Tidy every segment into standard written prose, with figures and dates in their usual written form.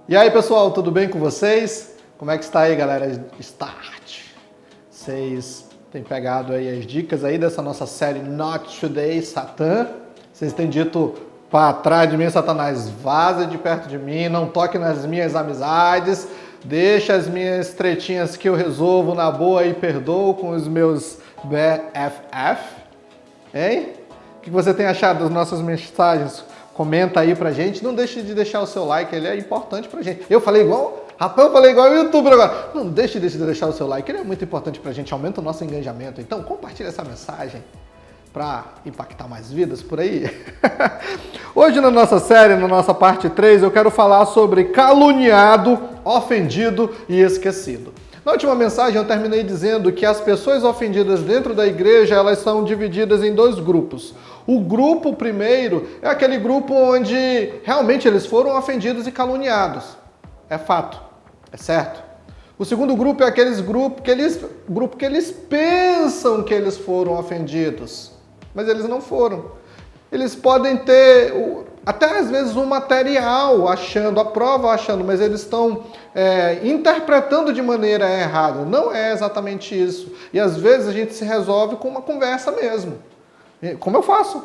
E aí, pessoal, tudo bem com vocês? Como é que está aí, galera? Start! Vocês têm pegado aí as dicas aí dessa nossa série Not Today, Satã? Vocês têm dito para trás de mim, Satanás, vaza de perto de mim, não toque nas minhas amizades, deixa as minhas tretinhas que eu resolvo na boa e perdoo com os meus BFF. Hein? O que você tem achado das nossas mensagens? Comenta aí pra gente. Não deixe de deixar o seu like, ele é importante pra gente. Eu falei igual o youtuber agora. Não deixe de deixar o seu like, ele é muito importante pra gente, aumenta o nosso engajamento. Então compartilhe essa mensagem para impactar mais vidas por aí. Hoje na nossa série, na nossa parte 3, eu quero falar sobre caluniado, ofendido e esquecido. Na última mensagem eu terminei dizendo que as pessoas ofendidas dentro da igreja, elas são divididas em dois grupos. O grupo primeiro é aquele grupo onde realmente eles foram ofendidos e caluniados. É fato, é certo. O segundo grupo é aqueles grupo que eles pensam que eles foram ofendidos, mas eles não foram. Eles podem ter até às vezes um material achando, a prova achando, mas eles estão interpretando de maneira errada. Não é exatamente isso. E às vezes a gente se resolve com uma conversa mesmo. Como eu faço?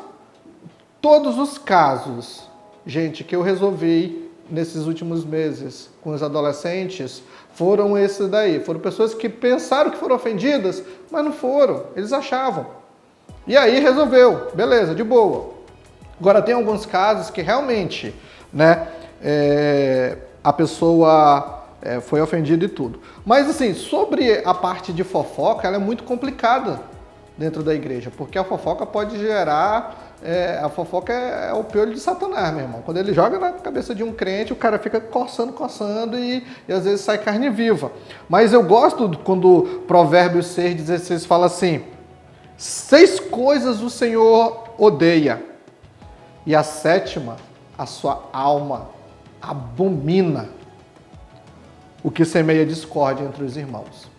Todos os casos, gente, que eu resolvi nesses últimos meses com os adolescentes, foram esses daí. Foram pessoas que pensaram que foram ofendidas, mas não foram. Eles achavam. E aí resolveu. Beleza, de boa. Agora, tem alguns casos que realmente, né, a pessoa foi ofendida e tudo. Mas, assim, sobre a parte de fofoca, ela é muito complicada dentro da igreja, porque a fofoca pode gerar... a fofoca é o piolho de Satanás, meu irmão. Quando ele joga na cabeça de um crente, o cara fica coçando e às vezes sai carne viva. Mas eu gosto quando Provérbios 6,16 fala assim: 6 coisas o Senhor odeia, e a 7ª, a sua alma abomina: o que semeia discórdia entre os irmãos.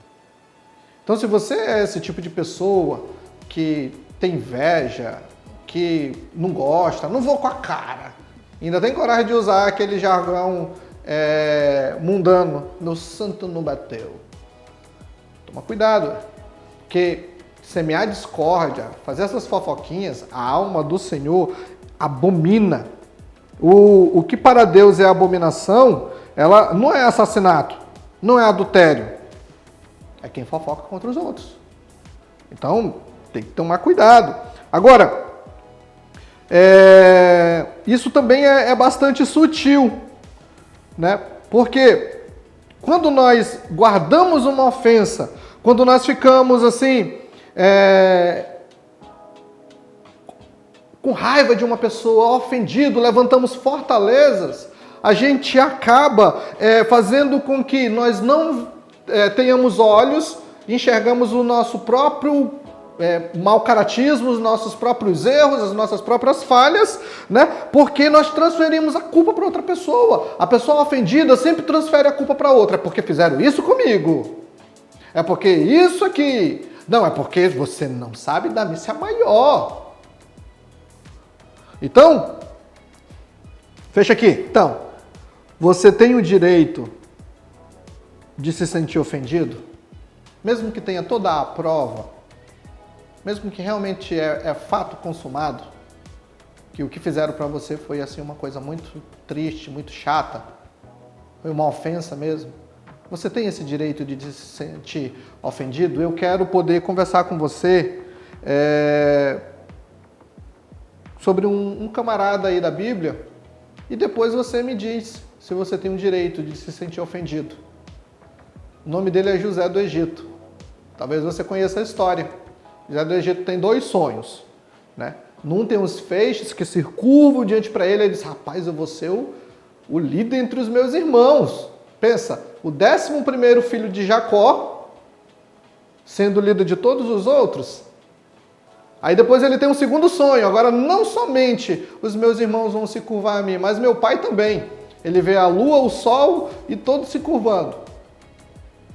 Então, se você é esse tipo de pessoa que tem inveja, que não gosta, não vou com a cara, ainda tem coragem de usar aquele jargão mundano, meu santo não bateu. Toma cuidado, porque semear discórdia, fazer essas fofoquinhas, a alma do Senhor abomina. O que para Deus é abominação, ela não é assassinato, não é adultério, é quem fofoca contra os outros. Então, tem que tomar cuidado. Agora, isso também é bastante sutil, né? Porque quando nós guardamos uma ofensa, quando nós ficamos assim, com raiva de uma pessoa, ofendido, levantamos fortalezas, a gente acaba fazendo com que nós não tenhamos olhos, enxergamos o nosso próprio mau caratismo, os nossos próprios erros, as nossas próprias falhas, né? Porque nós transferimos a culpa para outra pessoa. A pessoa ofendida sempre transfere a culpa para outra. É porque fizeram isso comigo. É porque isso aqui. Não, é porque você não sabe da missa maior. Então, fecha aqui. Então, você tem o direito de se sentir ofendido, mesmo que tenha toda a prova, mesmo que realmente é fato consumado, que o que fizeram para você foi assim uma coisa muito triste, muito chata, foi uma ofensa mesmo. Você tem esse direito de se sentir ofendido? Eu quero poder conversar com você sobre um camarada aí da Bíblia, e depois você me diz se você tem o direito de se sentir ofendido. O nome dele é José do Egito. Talvez você conheça a história. José do Egito tem 2 sonhos, né? Num tem uns feixes que se curvam diante para ele, ele diz: rapaz, eu vou ser o líder entre os meus irmãos. Pensa, o 11º filho de Jacó, sendo líder de todos os outros. Aí depois ele tem um segundo sonho: agora não somente os meus irmãos vão se curvar a mim, mas meu pai também. Ele vê a lua, o sol e todos se curvando.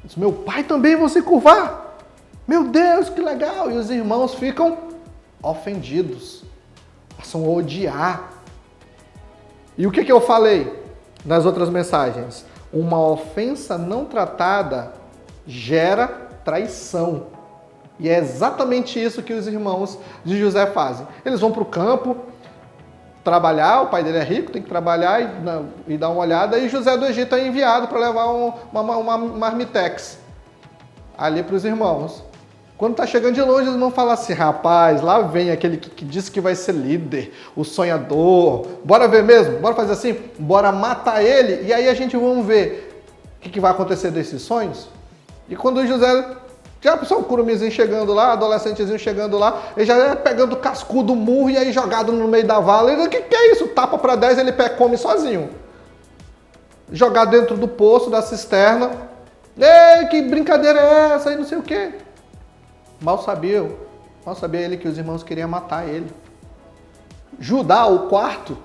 Diz: meu pai também vai se curvar. Meu Deus, que legal! E os irmãos ficam ofendidos, passam a odiar. E o que eu falei? nas outras mensagens, uma ofensa não tratada gera traição. E é exatamente isso que os irmãos de José fazem. Eles vão para o campo trabalhar, o pai dele é rico, tem que trabalhar e dar uma olhada, e José do Egito é enviado para levar uma marmitex ali para os irmãos. Quando está chegando de longe, eles vão falar assim, rapaz, lá vem aquele que disse que vai ser líder, o sonhador, bora ver mesmo? Bora fazer assim? Bora matar ele, e aí a gente vai ver o que vai acontecer desses sonhos. E quando o José, já pensou o curumizinho chegando lá, adolescentezinho chegando lá, ele já é pegando o cascudo, murro, e aí jogado no meio da vala, ele, o que é isso? Tapa para 10, ele come sozinho. Jogado dentro do poço, da cisterna, ei, que brincadeira é essa? E não sei o quê. Mal sabia ele que os irmãos queriam matar ele. Judá, o quarto,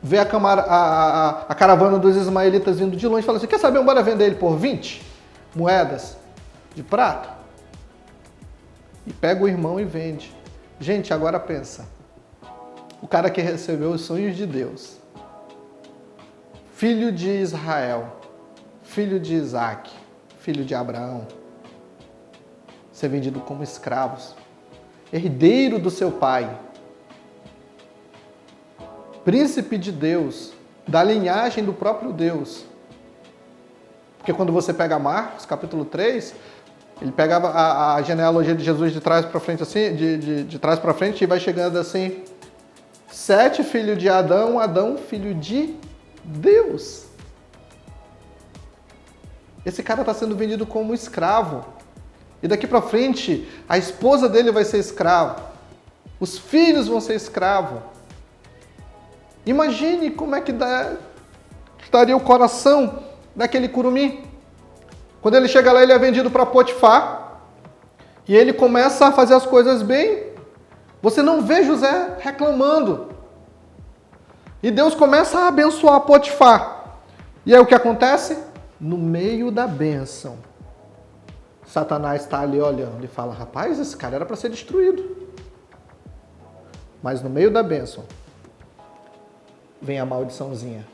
vê a caravana dos ismaelitas vindo de longe e fala assim, quer saber, bora vender ele por 20 moedas de prata? E pega o irmão e vende. Gente, agora pensa. O cara que recebeu os sonhos de Deus, filho de Israel, filho de Isaac, filho de Abraão, ser vendido como escravos, herdeiro do seu pai, príncipe de Deus, da linhagem do próprio Deus. Porque quando você pega Marcos, capítulo 3, ele pegava a genealogia de Jesus de trás para frente, assim, de trás para frente, e vai chegando assim, 7 filho de Adão, Adão filho de Deus. Esse cara está sendo vendido como escravo. E daqui para frente, a esposa dele vai ser escrava. Os filhos vão ser escravos. Imagine como é que estaria o coração daquele curumim. Quando ele chega lá, ele é vendido para Potifar. E ele começa a fazer as coisas bem. Você não vê José reclamando. E Deus começa a abençoar Potifar. E aí o que acontece? No meio da bênção, Satanás está ali olhando e fala, rapaz, esse cara era para ser destruído. Mas no meio da bênção, vem a maldiçãozinha.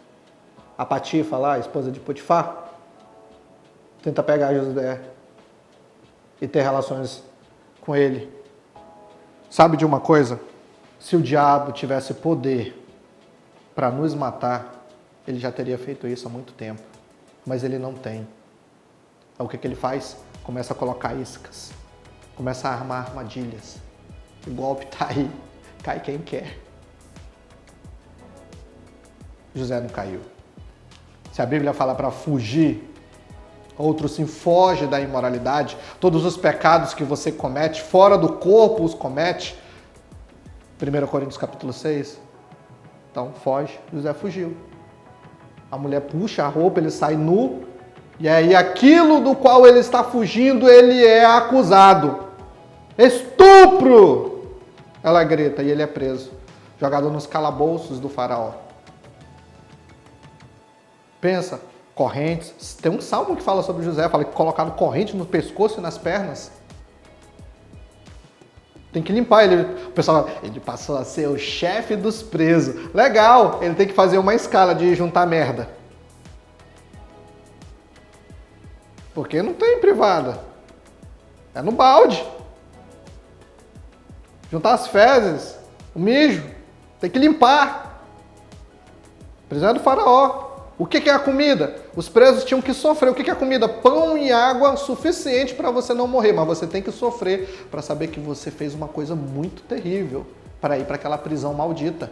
A Patifa lá, a esposa de Potifar, tenta pegar José e ter relações com ele. Sabe de uma coisa? Se o diabo tivesse poder para nos matar, ele já teria feito isso há muito tempo. Mas ele não tem. Então, o que ele faz? Começa a colocar iscas, começa a armar armadilhas. O golpe está aí, cai quem quer. José não caiu. Se a Bíblia fala para fugir, outro sim foge da imoralidade, todos os pecados que você comete, fora do corpo os comete. 1 Coríntios capítulo 6. Então foge, José fugiu. A mulher puxa a roupa, ele sai nu, e aí aquilo do qual ele está fugindo, ele é acusado. Estupro! Ela grita e ele é preso, jogado nos calabouços do faraó. Pensa, correntes. Tem um salmo que fala sobre José, fala que colocaram corrente no pescoço e nas pernas. Tem que limpar ele. O pessoal fala, ele passou a ser o chefe dos presos. Legal, ele tem que fazer uma escala de juntar merda. Porque não tem privada. É no balde. Juntar as fezes, o mijo, tem que limpar. Prisão do faraó. O que é a comida? Os presos tinham que sofrer. O que é a comida? Pão e água suficiente para você não morrer, mas você tem que sofrer para saber que você fez uma coisa muito terrível para ir para aquela prisão maldita.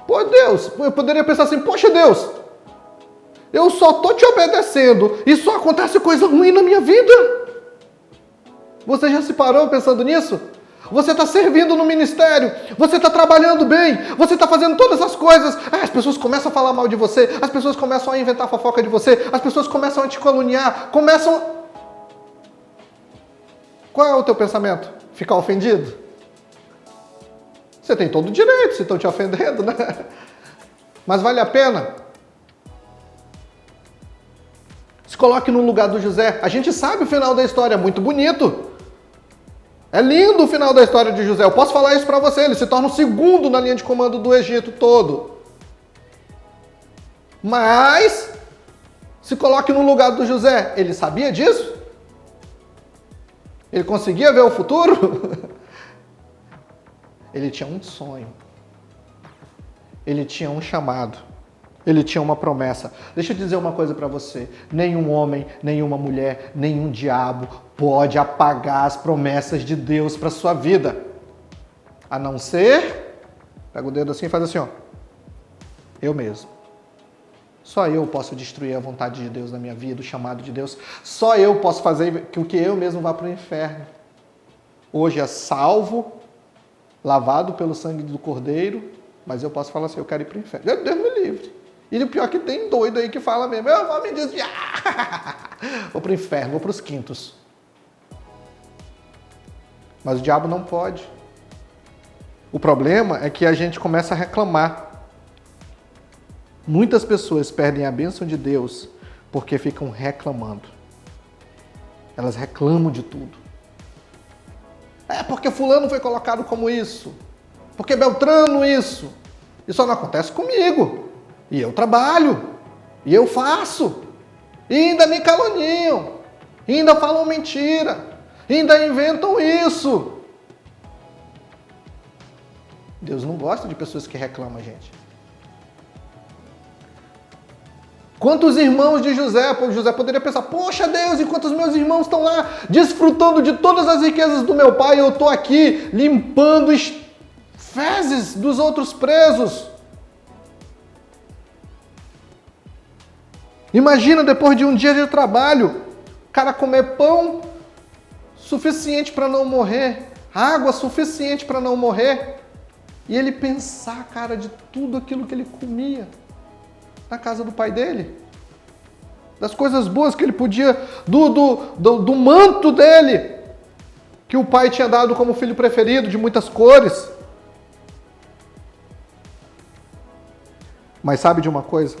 Pô, Deus, eu poderia pensar assim, poxa Deus, eu só estou te obedecendo e só acontece coisa ruim na minha vida. Você já se parou pensando nisso? Você está servindo no ministério, você está trabalhando bem, você está fazendo todas as coisas. As pessoas começam a falar mal de você, as pessoas começam a inventar fofoca de você, as pessoas começam a te caluniar, Qual é o teu pensamento? Ficar ofendido? Você tem todo o direito se estão te ofendendo, né? Mas vale a pena? Se coloque no lugar do José. A gente sabe o final da história, é muito bonito. É lindo o final da história de José. Eu posso falar isso para você. Ele se torna o segundo na linha de comando do Egito todo. Mas, se coloque no lugar do José. Ele sabia disso? Ele conseguia ver o futuro? Ele tinha um sonho. Ele tinha um chamado. Ele tinha uma promessa. Deixa eu dizer uma coisa para você. Nenhum homem, nenhuma mulher, nenhum diabo pode apagar as promessas de Deus para sua vida. A não ser... Pega o dedo assim e faz assim, ó. Eu mesmo. Só eu posso destruir a vontade de Deus na minha vida, o chamado de Deus. Só eu posso fazer com que eu mesmo vá para o inferno. Hoje é salvo, lavado pelo sangue do Cordeiro, mas eu posso falar assim, eu quero ir para o inferno. Deus me livre. E o pior que tem doido aí que fala mesmo, eu vou me desviar. Vou para o inferno, vou para os quintos. Mas o diabo não pode. O problema é que a gente começa a reclamar. Muitas pessoas perdem a bênção de Deus porque ficam reclamando. Elas reclamam de tudo. É porque fulano foi colocado como isso. Porque Beltrano isso. Isso só não acontece comigo. E eu trabalho. E eu faço. E ainda me caluniam. E ainda falam mentira. E ainda inventam isso. Deus não gosta de pessoas que reclamam, gente. Quantos irmãos de José? José poderia pensar, poxa Deus, enquanto os meus irmãos estão lá desfrutando de todas as riquezas do meu pai, eu estou aqui limpando fezes dos outros presos. Imagina depois de um dia de trabalho, o cara comer pão suficiente para não morrer, água suficiente para não morrer, e ele pensar, cara, de tudo aquilo que ele comia na casa do pai dele, das coisas boas que ele podia, do manto dele, que o pai tinha dado como filho preferido, de muitas cores. Mas sabe de uma coisa?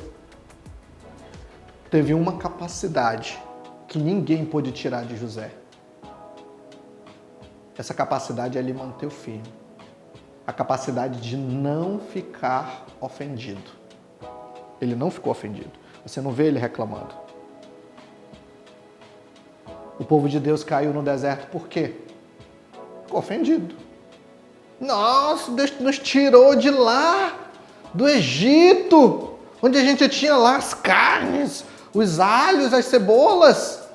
Teve uma capacidade que ninguém pôde tirar de José. Essa capacidade é ele manter o firme. A capacidade de não ficar ofendido. Ele não ficou ofendido. Você não vê ele reclamando. O povo de Deus caiu no deserto por quê? Ficou ofendido. Nossa, Deus nos tirou de lá, do Egito, onde a gente tinha lá as carnes, os alhos, as cebolas,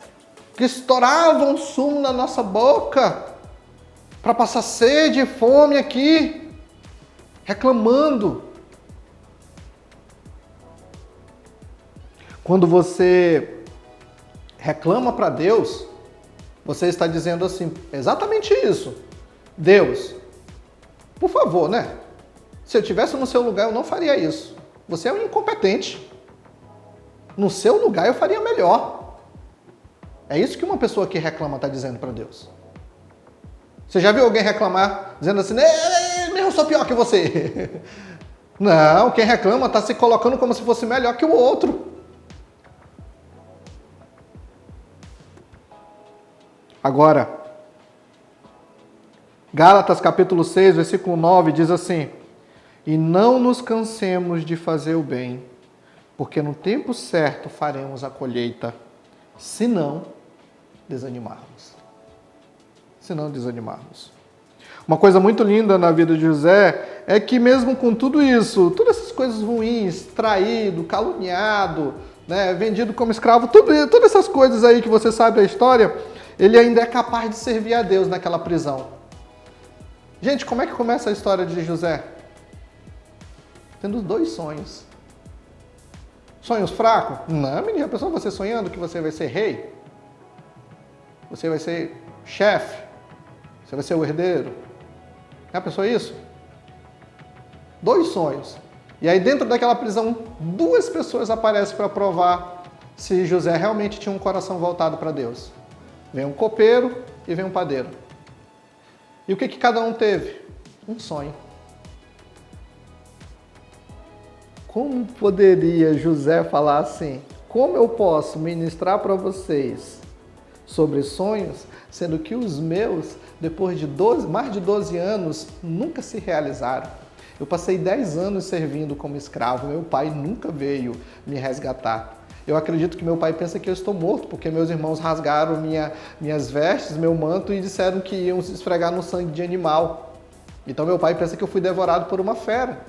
que estouravam sumo na nossa boca, para passar sede e fome aqui, reclamando. Quando você reclama para Deus, você está dizendo assim, exatamente isso. Deus, por favor, né? Se eu estivesse no seu lugar, eu não faria isso. Você é um incompetente. No seu lugar, eu faria melhor. É isso que uma pessoa que reclama está dizendo para Deus. Você já viu alguém reclamar, dizendo assim, eu sou pior que você? Não, quem reclama está se colocando como se fosse melhor que o outro. Agora, Gálatas capítulo 6, versículo 9, diz assim, e não nos cansemos de fazer o bem, porque no tempo certo faremos a colheita, se não desanimarmos. Se não desanimarmos. Uma coisa muito linda na vida de José é que mesmo com tudo isso, todas essas coisas ruins, traído, caluniado, né, vendido como escravo, todas essas coisas aí que você sabe a história, ele ainda é capaz de servir a Deus naquela prisão. Gente, como é que começa a história de José? Tendo 2 sonhos. Sonhos fracos? Não, menina, a pessoa você sonhando que você vai ser rei, você vai ser chefe, você vai ser o herdeiro. Já pensou isso? 2 sonhos. E aí dentro daquela prisão, 2 pessoas aparecem para provar se José realmente tinha um coração voltado para Deus. Vem um copeiro e vem um padeiro. E o que cada um teve? Um sonho. Como poderia José falar assim? Como eu posso ministrar para vocês sobre sonhos, sendo que os meus, depois de mais de 12 anos, nunca se realizaram. Eu passei 10 anos servindo como escravo, meu pai nunca veio me resgatar. Eu acredito que meu pai pensa que eu estou morto, porque meus irmãos rasgaram minhas vestes, meu manto e disseram que iam se esfregar no sangue de animal. Então meu pai pensa que eu fui devorado por uma fera.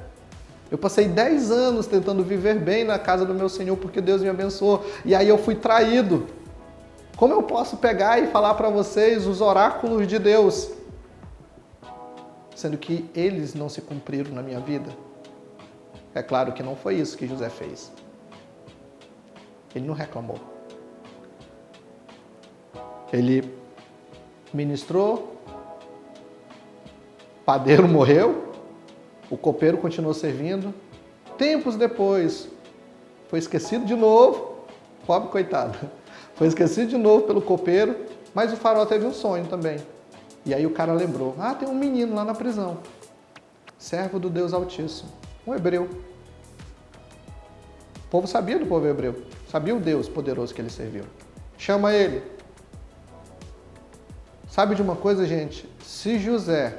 Eu passei 10 anos tentando viver bem na casa do meu Senhor, porque Deus me abençoou. E aí eu fui traído. Como eu posso pegar e falar para vocês os oráculos de Deus, sendo que eles não se cumpriram na minha vida? É claro que não foi isso que José fez. Ele não reclamou. Ele ministrou, o padeiro morreu, o copeiro continuou servindo. Tempos depois, foi esquecido de novo, pobre coitado, foi esquecido de novo pelo copeiro, mas o faraó teve um sonho também. E aí o cara lembrou, tem um menino lá na prisão, servo do Deus Altíssimo, um hebreu. O povo sabia do povo hebreu, sabia o Deus poderoso que ele serviu. Chama ele. Sabe de uma coisa, gente? Se José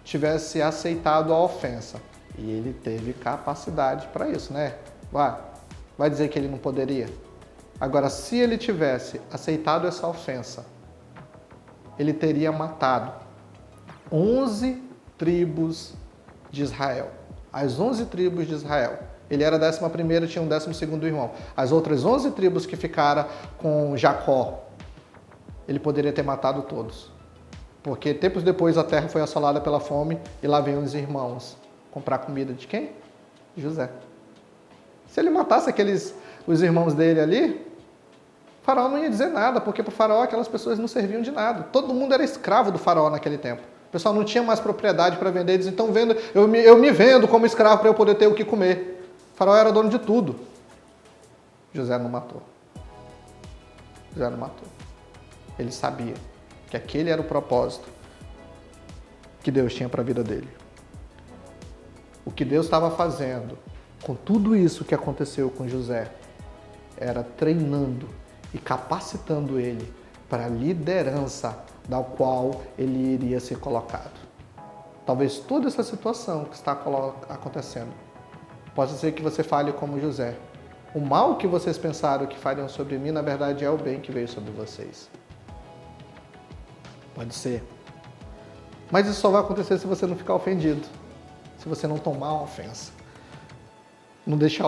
tivesse aceitado a ofensa, e ele teve capacidade para isso, né? Vai dizer que ele não poderia? Agora, se ele tivesse aceitado essa ofensa, ele teria matado 11 tribos de Israel. As 11 tribos de Israel. Ele era a 11ª, tinha um 12º irmão. As outras 11 tribos que ficaram com Jacó, ele poderia ter matado todos. Porque tempos depois a terra foi assolada pela fome e lá vêm os irmãos comprar comida de quem? José. Se ele matasse os irmãos dele ali, o faraó não ia dizer nada, porque para o faraó aquelas pessoas não serviam de nada. Todo mundo era escravo do faraó naquele tempo. O pessoal não tinha mais propriedade para vender, eles então eu me vendo como escravo para eu poder ter o que comer. O faraó era dono de tudo. José não matou. José não matou. Ele sabia que aquele era o propósito que Deus tinha para a vida dele. O que Deus estava fazendo com tudo isso que aconteceu com José era treinando e capacitando ele para a liderança da qual ele iria ser colocado. Talvez toda essa situação que está acontecendo possa ser que você fale como José. O mal que vocês pensaram que fariam sobre mim, na verdade, é o bem que veio sobre vocês. Pode ser. Mas isso só vai acontecer se você não ficar ofendido. Se você não tomar a ofensa. Não deixar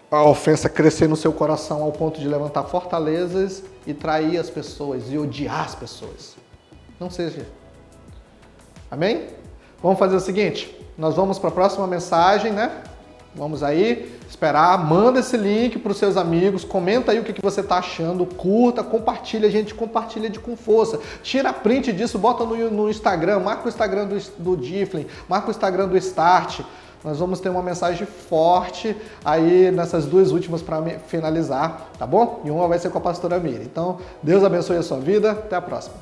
a ofensa crescer no seu coração ao ponto de levantar fortalezas e trair as pessoas e odiar as pessoas. Não seja. Amém? Vamos fazer o seguinte. Nós vamos para a próxima mensagem, né? Vamos aí esperar, manda esse link para os seus amigos, comenta aí o que você está achando, curta, compartilha, gente, compartilha com força. Tira print disso, bota no Instagram, marca o Instagram do Difflin, marca o Instagram do Start. Nós vamos ter uma mensagem forte aí nessas duas últimas para finalizar, tá bom? E uma vai ser com a pastora Miriam. Então, Deus abençoe a sua vida, até a próxima.